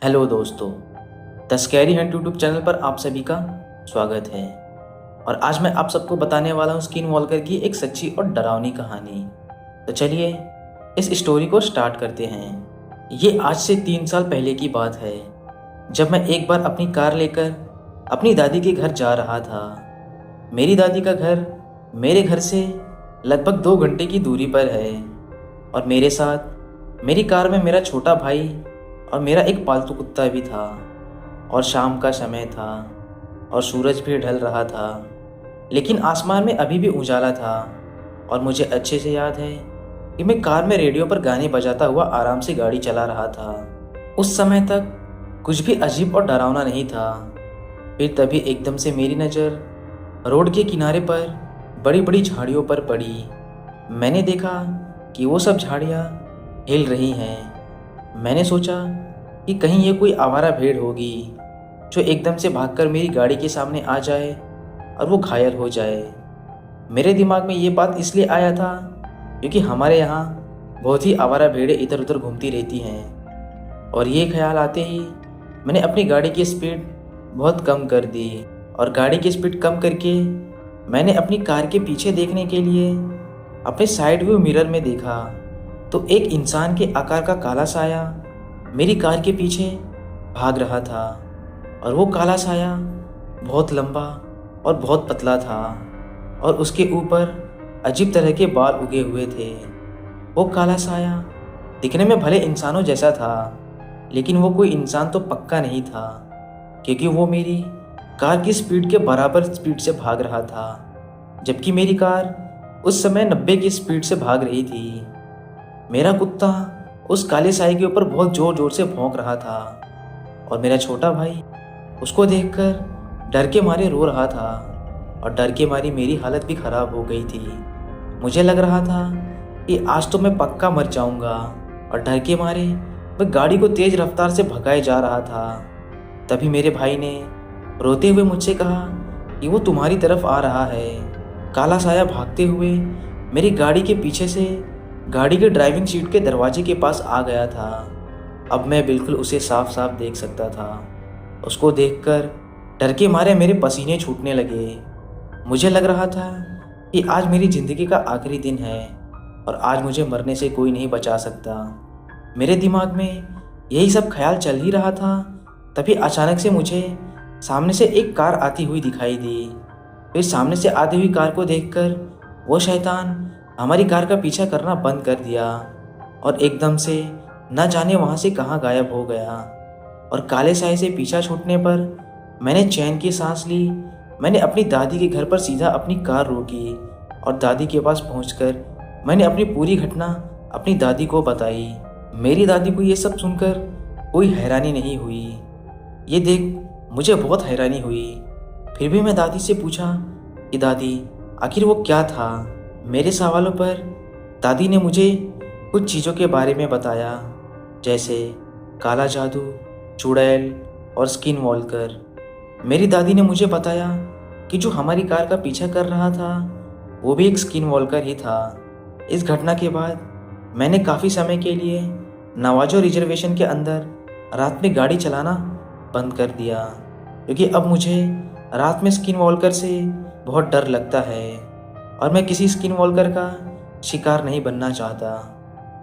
Hello दोस्तों, the scary Hunt YouTube channel पर आप सभी का स्वागत है। और आज मैं आप सबको बताने वाला हूँ स्किन वॉल्कर की एक सच्ची और डरावनी कहानी। तो चलिए इस स्टोरी को स्टार्ट करते हैं। ये आज से 3 साल पहले की बात है, जब मैं एक बार अपनी कार लेकर अपनी दादी के घर जा रहा था। मेरी दादी का घर मेरे घर से लगभग 2 घंटे की दूरी पर है और मेरे साथ मेरी कार में मेरा छोटा भाई और मेरा एक पालतू कुत्ता भी था। और शाम का समय था और सूरज भी ढल रहा था, लेकिन आसमान में अभी भी उजाला था। और मुझे अच्छे से याद है कि मैं कार में रेडियो पर गाने बजाता हुआ आराम से गाड़ी चला रहा था। उस समय तक कुछ भी अजीब और डरावना नहीं था। फिर तभी एकदम से मेरी नज़र रोड के किनारे पर बड़ी बड़ी झाड़ियों पर पड़ी। मैंने देखा कि वो सब झाड़ियाँ हिल रही हैं। मैंने सोचा कि कहीं ये कोई आवारा भेड़ होगी जो एकदम से भागकर मेरी गाड़ी के सामने आ जाए और वो घायल हो जाए। मेरे दिमाग में ये बात इसलिए आया था क्योंकि हमारे यहाँ बहुत ही आवारा भेड़ें इधर उधर घूमती रहती हैं। और ये ख्याल आते ही मैंने अपनी गाड़ी की स्पीड बहुत कम कर दी। और गाड़ी की स्पीड कम करके मैंने अपनी कार के पीछे देखने के लिए अपने साइड व्यू मिरर में देखा तो एक इंसान के आकार का काला साया मेरी कार के पीछे भाग रहा था। और वो काला साया बहुत लंबा और बहुत पतला था और उसके ऊपर अजीब तरह के बाल उगे हुए थे। वो काला साया दिखने में भले इंसानों जैसा था, लेकिन वो कोई इंसान तो पक्का नहीं था, क्योंकि वो मेरी कार की स्पीड के बराबर स्पीड से भाग रहा था, जबकि मेरी कार उस समय 90 की स्पीड से भाग रही थी। मेरा कुत्ता उस काले साए के ऊपर बहुत ज़ोर ज़ोर से भौंक रहा था और मेरा छोटा भाई उसको देखकर डर के मारे रो रहा था। और डर के मारी मेरी हालत भी ख़राब हो गई थी। मुझे लग रहा था कि आज तो मैं पक्का मर जाऊंगा। और डर के मारे मैं गाड़ी को तेज़ रफ्तार से भगाए जा रहा था। तभी मेरे भाई ने रोते हुए मुझसे कहा कि वो तुम्हारी तरफ आ रहा है। काला साया भागते हुए मेरी गाड़ी के पीछे से गाड़ी के ड्राइविंग सीट के दरवाजे के पास आ गया था। अब मैं बिल्कुल उसे साफ साफ देख सकता था। उसको देखकर डर के मारे मेरे पसीने छूटने लगे। मुझे लग रहा था कि आज मेरी ज़िंदगी का आखिरी दिन है और आज मुझे मरने से कोई नहीं बचा सकता। मेरे दिमाग में यही सब ख्याल चल ही रहा था, तभी अचानक से मुझे सामने से एक कार आती हुई दिखाई दी। फिर सामने से आती हुई कार को देखकर वो शैतान हमारी कार का पीछा करना बंद कर दिया और एकदम से न जाने वहाँ से कहाँ गायब हो गया। और काले साए से पीछा छूटने पर मैंने चैन की सांस ली। मैंने अपनी दादी के घर पर सीधा अपनी कार रोकी और दादी के पास पहुंचकर मैंने अपनी पूरी घटना अपनी दादी को बताई। मेरी दादी को ये सब सुनकर कोई हैरानी नहीं हुई। ये देख मुझे बहुत हैरानी हुई। फिर भी मैं दादी से पूछा कि दादी आखिर वो क्या था। मेरे सवालों पर दादी ने मुझे कुछ चीज़ों के बारे में बताया, जैसे काला जादू, चुड़ैल और स्किन वॉल्कर। मेरी दादी ने मुझे बताया कि जो हमारी कार का पीछा कर रहा था वो भी एक स्किन वॉल्कर ही था। इस घटना के बाद मैंने काफ़ी समय के लिए नवाजो रिजर्वेशन के अंदर रात में गाड़ी चलाना बंद कर दिया, क्योंकि अब मुझे रात में स्किन वॉल्कर से बहुत डर लगता है और मैं किसी स्किन वॉल्कर का शिकार नहीं बनना चाहता।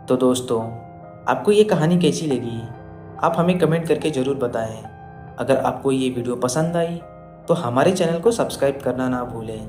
तो दोस्तों, आपको ये कहानी कैसी लगी आप हमें कमेंट करके ज़रूर बताएं। अगर आपको ये वीडियो पसंद आई तो हमारे चैनल को सब्सक्राइब करना ना भूलें।